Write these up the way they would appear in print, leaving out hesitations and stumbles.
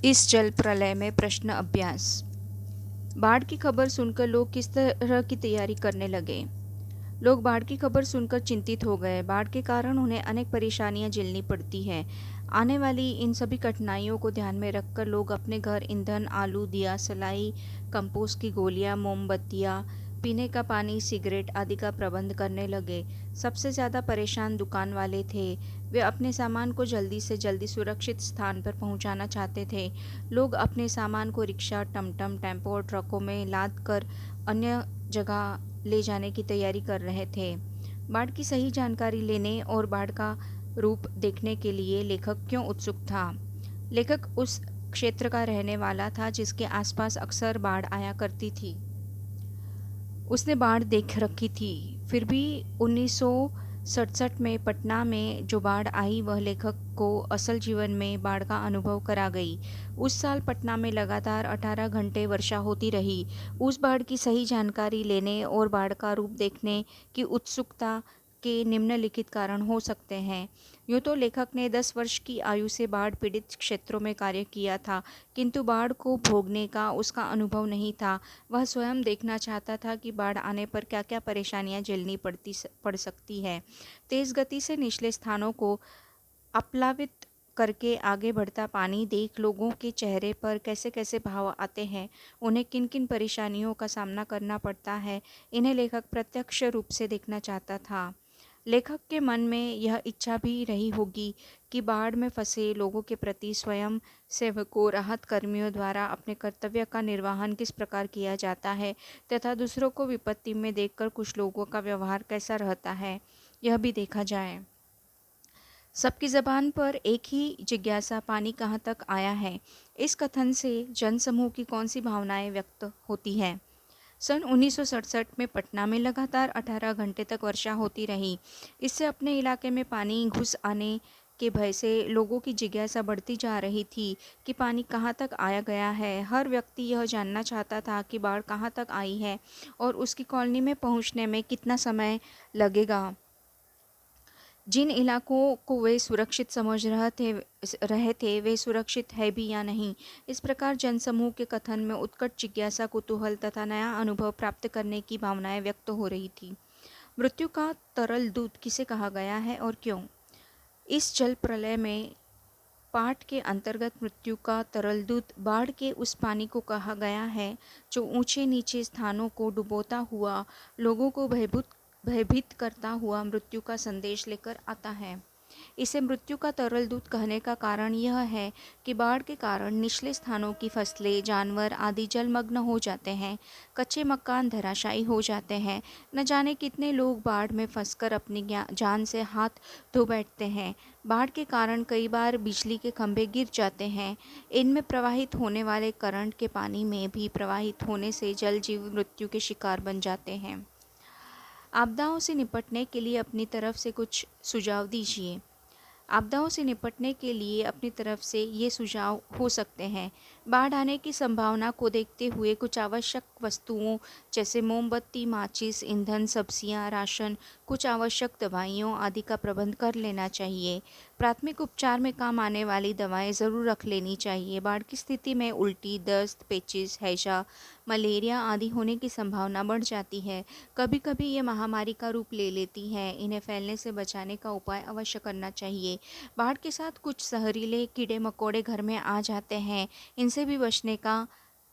इस जल प्रलय में प्रश्न अभ्यास। बाढ़ की खबर सुनकर लोग किस तरह की तैयारी करने लगे। लोग बाढ़ की खबर सुनकर चिंतित हो गए। बाढ़ के कारण उन्हें अनेक परेशानियां झेलनी पड़ती हैं। आने वाली इन सभी कठिनाइयों को ध्यान में रखकर लोग अपने घर ईंधन, आलू, दिया सलाई, कंपोस्ट की गोलियां, मोमबत्तियां, पीने का पानी, सिगरेट आदि का प्रबंध करने लगे। सबसे ज़्यादा परेशान दुकान वाले थे। वे अपने सामान को जल्दी से जल्दी सुरक्षित स्थान पर पहुंचाना चाहते थे। लोग अपने सामान को रिक्शा, टमटम, टेम्पो और ट्रकों में लाद कर अन्य जगह ले जाने की तैयारी कर रहे थे। बाढ़ की सही जानकारी लेने और बाढ़ का रूप देखने के लिए लेखक क्यों उत्सुक था? लेखक उस क्षेत्र का रहने वाला था जिसके आसपास अक्सर बाढ़ आया करती थी। उसने बाढ़ देख रखी थी। फिर भी 1967 में पटना में जो बाढ़ आई वह लेखक को असल जीवन में बाढ़ का अनुभव करा गई। उस साल पटना में लगातार 18 घंटे वर्षा होती रही। उस बाढ़ की सही जानकारी लेने और बाढ़ का रूप देखने की उत्सुकता के निम्नलिखित कारण हो सकते हैं। यूँ तो लेखक ने 10 वर्ष की आयु से बाढ़ पीड़ित क्षेत्रों में कार्य किया था, किंतु बाढ़ को भोगने का उसका अनुभव नहीं था। वह स्वयं देखना चाहता था कि बाढ़ आने पर क्या क्या परेशानियां झेलनी पड़ सकती है। तेज गति से निचले स्थानों को अपलावित करके आगे बढ़ता पानी देख लोगों के चेहरे पर कैसे कैसे भाव आते हैं, उन्हें किन किन परेशानियों का सामना करना पड़ता है, इन्हें लेखक प्रत्यक्ष रूप से देखना चाहता था। लेखक के मन में यह इच्छा भी रही होगी कि बाढ़ में फंसे लोगों के प्रति स्वयं सेवकों, राहत कर्मियों द्वारा अपने कर्तव्य का निर्वहन किस प्रकार किया जाता है तथा दूसरों को विपत्ति में देखकर कुछ लोगों का व्यवहार कैसा रहता है, यह भी देखा जाए। सबकी ज़बान पर एक ही जिज्ञासा, पानी कहाँ तक आया है। इस कथन से जनसमूह की कौन सी भावनाएं व्यक्त होती हैं? सन 1967 में पटना में लगातार 18 घंटे तक वर्षा होती रही। इससे अपने इलाके में पानी घुस आने के भय से लोगों की जिज्ञासा बढ़ती जा रही थी कि पानी कहाँ तक आया गया है। हर व्यक्ति यह जानना चाहता था कि बाढ़ कहाँ तक आई है और उसकी कॉलोनी में पहुँचने में कितना समय लगेगा। जिन इलाकों को वे सुरक्षित समझ रहे थे वे सुरक्षित है भी या नहीं। इस प्रकार जनसमूह के कथन में उत्कट जिज्ञासा, कुतूहल तथा नया अनुभव प्राप्त करने की भावनाएं व्यक्त हो रही थी। मृत्यु का तरल दूत किसे कहा गया है और क्यों? इस जल प्रलय में पाठ के अंतर्गत मृत्यु का तरल दूत बाढ़ के उस पानी को कहा गया है जो ऊंचे नीचे स्थानों को डुबोता हुआ लोगों को भयभीत करता हुआ मृत्यु का संदेश लेकर आता है। इसे मृत्यु का तरल दूत कहने का कारण यह है कि बाढ़ के कारण निचले स्थानों की फसलें, जानवर आदि जलमग्न हो जाते हैं। कच्चे मकान धराशायी हो जाते हैं। न जाने कितने लोग बाढ़ में फंसकर अपनी जान से हाथ धो बैठते हैं। बाढ़ के कारण कई बार बिजली के खंभे गिर जाते हैं। इनमें प्रवाहित होने वाले करंट के पानी में भी प्रवाहित होने से जल जीव मृत्यु के शिकार बन जाते हैं। आपदाओं से निपटने के लिए अपनी तरफ से कुछ सुझाव दीजिए। आपदाओं से निपटने के लिए अपनी तरफ से ये सुझाव हो सकते हैं। बाढ़ आने की संभावना को देखते हुए कुछ आवश्यक वस्तुओं जैसे मोमबत्ती, माचिस, ईंधन, सब्जियां, राशन, कुछ आवश्यक दवाइयों आदि का प्रबंध कर लेना चाहिए। प्राथमिक उपचार में काम आने वाली दवाएं ज़रूर रख लेनी चाहिए। बाढ़ की स्थिति में उल्टी, दस्त, पेचिश, हैजा, मलेरिया आदि होने की संभावना बढ़ जाती है। कभी कभी ये महामारी का रूप ले लेती हैं। इन्हें फैलने से बचाने का उपाय अवश्य करना चाहिए। बाढ़ के साथ कुछ जहरीले कीड़े मकोड़े घर में आ जाते हैं, इनसे भी बचने का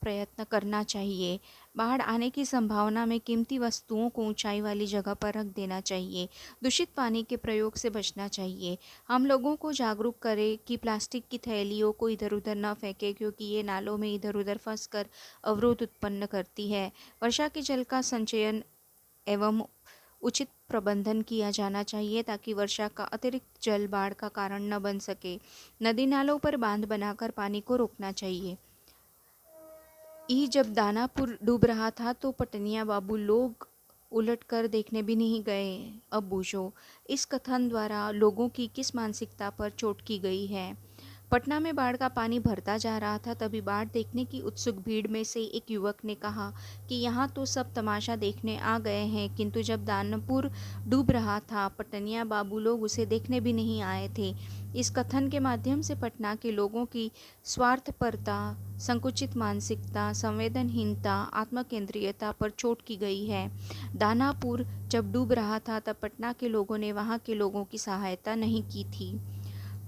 प्रयत्न करना चाहिए। बाढ़ आने की संभावना में कीमती वस्तुओं को ऊंचाई वाली जगह पर रख देना चाहिए। दूषित पानी के प्रयोग से बचना चाहिए। हम लोगों को जागरूक करें कि प्लास्टिक की थैलियों को इधर उधर न फेंकें, क्योंकि ये नालों में इधर उधर फंसकर अवरोध उत्पन्न करती है। वर्षा के जल का संचयन एवं उचित प्रबंधन किया जाना चाहिए ताकि वर्षा का अतिरिक्त जल बाढ़ का कारण न बन सके। नदी नालों पर बांध बनाकर पानी को रोकना चाहिए। जब दानापुर डूब रहा था तो पटनिया बाबू लोग उलट कर देखने भी नहीं गए। अब बूझो इस कथन द्वारा लोगों की किस मानसिकता पर चोट की गई है। पटना में बाढ़ का पानी भरता जा रहा था, तभी बाढ़ देखने की उत्सुक भीड़ में से एक युवक ने कहा कि यहाँ तो सब तमाशा देखने आ गए हैं, किंतु जब दानापुर डूब रहा था पटनिया बाबू लोग उसे देखने भी नहीं आए थे। इस कथन के माध्यम से पटना के लोगों की स्वार्थपरता, संकुचित मानसिकता, संवेदनहीनता, आत्मकेंद्रियता पर चोट की गई है। दानापुर जब डूब रहा था तब पटना के लोगों ने वहां के लोगों की सहायता नहीं की थी।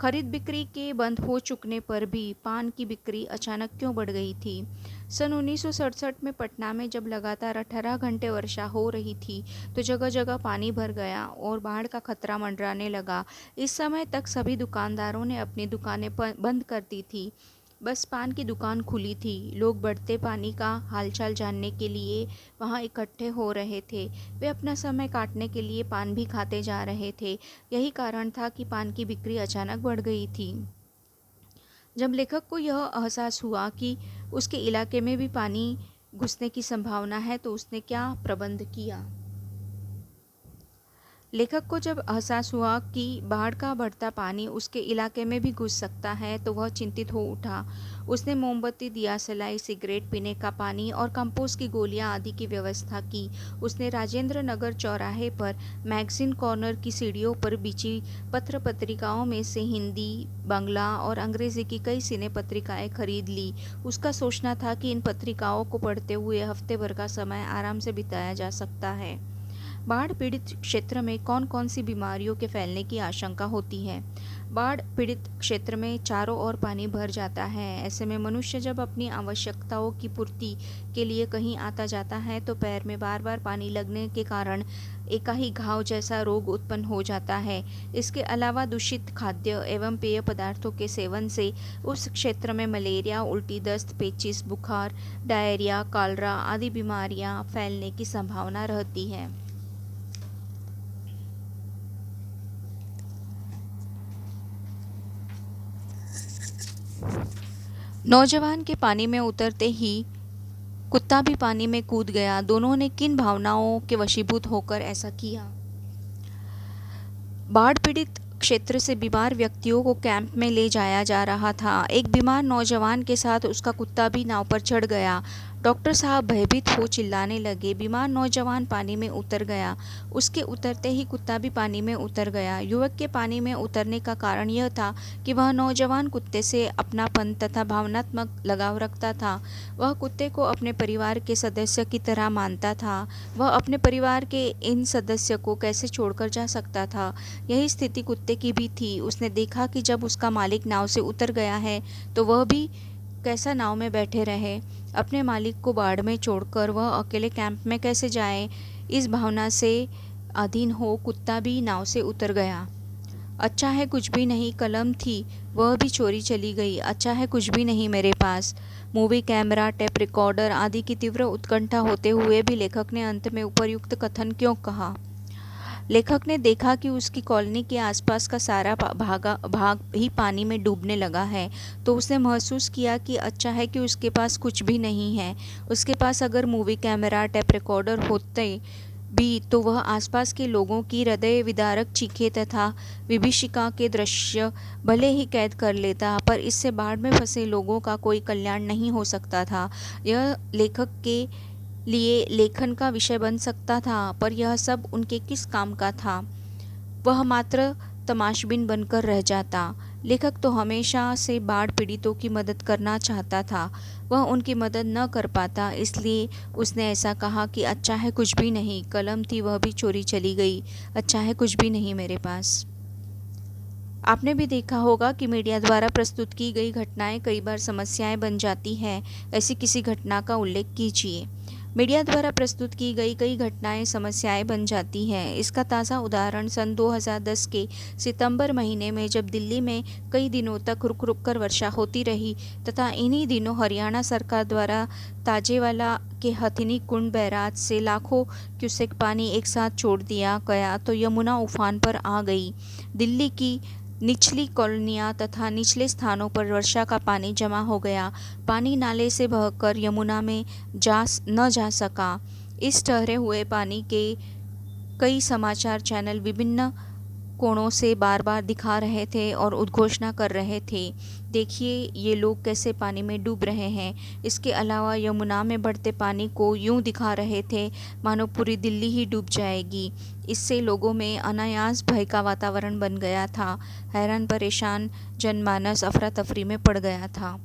खरीद बिक्री के बंद हो चुकने पर भी पान की बिक्री अचानक क्यों बढ़ गई थी? सन 1967 में पटना में जब लगातार 18 घंटे वर्षा हो रही थी तो जगह जगह पानी भर गया और बाढ़ का खतरा मंडराने लगा। इस समय तक सभी दुकानदारों ने अपनी दुकानें बंद कर दी थी। बस पान की दुकान खुली थी। लोग बढ़ते पानी का हालचाल जानने के लिए वहां इकट्ठे हो रहे थे। वे अपना समय काटने के लिए पान भी खाते जा रहे थे। यही कारण था कि पान की बिक्री अचानक बढ़ गई थी। जब लेखक को यह एहसास हुआ कि उसके इलाके में भी पानी घुसने की संभावना है तो उसने क्या प्रबंध किया? लेखक को जब एहसास हुआ कि बाढ़ का बढ़ता पानी उसके इलाके में भी घुस सकता है तो वह चिंतित हो उठा। उसने मोमबत्ती, दिया सलाई, सिगरेट, पीने का पानी और कंपोस्ट की गोलियां आदि की व्यवस्था की। उसने राजेंद्र नगर चौराहे पर मैगजीन कॉर्नर की सीढ़ियों पर बिछी पत्र पत्रिकाओं में से हिंदी, बांग्ला और अंग्रेजी की कई सिने पत्रिकाएं खरीद ली। उसका सोचना था कि इन पत्रिकाओं को पढ़ते हुए हफ्ते भर का समय आराम से बिताया जा सकता है। बाढ़ पीड़ित क्षेत्र में कौन कौन सी बीमारियों के फैलने की आशंका होती है? बाढ़ पीड़ित क्षेत्र में चारों ओर पानी भर जाता है। ऐसे में मनुष्य जब अपनी आवश्यकताओं की पूर्ति के लिए कहीं आता जाता है तो पैर में बार बार पानी लगने के कारण एकाही घाव जैसा रोग उत्पन्न हो जाता है। इसके अलावा दूषित खाद्य एवं पेय पदार्थों के सेवन से उस क्षेत्र में मलेरिया, उल्टी, दस्त, पेचिश, बुखार, डायरिया, कॉलरा आदि बीमारियां फैलने की संभावना रहती है। नौजवान के पानी में उतरते ही कुत्ता भी पानी में कूद गया। दोनों ने किन भावनाओं के वशीभूत होकर ऐसा किया? बाढ़ पीड़ित क्षेत्र से बीमार व्यक्तियों को कैंप में ले जाया जा रहा था। एक बीमार नौजवान के साथ उसका कुत्ता भी नाव पर चढ़ गया। डॉक्टर साहब भयभीत हो चिल्लाने लगे। बीमार नौजवान पानी में उतर गया। उसके उतरते ही कुत्ता भी पानी में उतर गया। युवक के पानी में उतरने का कारण यह था कि वह नौजवान कुत्ते से अपनापन तथा भावनात्मक लगाव रखता था। वह कुत्ते को अपने परिवार के सदस्य की तरह मानता था। वह अपने परिवार के इन सदस्य को कैसे छोड़कर जा सकता था? यही स्थिति कुत्ते की भी थी। उसने देखा कि जब उसका मालिक नाव से उतर गया है तो वह भी कैसा नाव में बैठे रहे। अपने मालिक को बाढ़ में छोड़कर वह अकेले कैंप में कैसे जाए? इस भावना से अधीन हो कुत्ता भी नाव से उतर गया। अच्छा है कुछ भी नहीं, कलम थी वह भी चोरी चली गई। अच्छा है कुछ भी नहीं मेरे पास। मूवी कैमरा, टेप रिकॉर्डर आदि की तीव्र उत्कंठा होते हुए भी लेखक ने अंत में उपर्युक्त कथन क्यों कहा? लेखक ने देखा कि उसकी कॉलोनी के आसपास का सारा भाग ही पानी में डूबने लगा है तो उसने महसूस किया कि अच्छा है कि उसके पास कुछ भी नहीं है। उसके पास अगर मूवी कैमरा, टेप रिकॉर्डर होते भी तो वह आसपास के लोगों की हृदय विदारक चीखें तथा विभीषिका के दृश्य भले ही कैद कर लेता, पर इससे बाढ़ में फंसे लोगों का कोई कल्याण नहीं हो सकता था। यह लेखक के लिए लेखन का विषय बन सकता था, पर यह सब उनके किस काम का था? वह मात्र तमाशबीन बनकर रह जाता। लेखक तो हमेशा से बाढ़ पीड़ितों की मदद करना चाहता था। वह उनकी मदद न कर पाता, इसलिए उसने ऐसा कहा कि अच्छा है कुछ भी नहीं, कलम थी वह भी चोरी चली गई। अच्छा है कुछ भी नहीं मेरे पास। आपने भी देखा होगा कि मीडिया द्वारा प्रस्तुत की गई घटनाएं कई बार समस्याएं बन जाती हैं। ऐसी किसी घटना का उल्लेख कीजिए। मीडिया द्वारा प्रस्तुत की गई कई घटनाएं समस्याएं बन जाती हैं। इसका ताज़ा उदाहरण सन 2010 के सितंबर महीने में जब दिल्ली में कई दिनों तक रुक रुक कर वर्षा होती रही तथा इन्हीं दिनों हरियाणा सरकार द्वारा ताजेवाला के हथिनी कुंड बैराज से लाखों क्यूसेक पानी एक साथ छोड़ दिया गया तो यमुना उफान पर आ गई। दिल्ली की निचली कॉलोनियाँ तथा निचले स्थानों पर वर्षा का पानी जमा हो गया। पानी नाले से बहकर यमुना में न जा सका। इस ठहरे हुए पानी के कई समाचार चैनल विभिन्न कोणों से बार बार दिखा रहे थे और उद्घोषणा कर रहे थे, देखिए ये लोग कैसे पानी में डूब रहे हैं। इसके अलावा यमुना में बढ़ते पानी को यूं दिखा रहे थे मानो पूरी दिल्ली ही डूब जाएगी। इससे लोगों में अनायास भय का वातावरण बन गया था। हैरान परेशान जनमानस अफरा तफरी में पड़ गया था।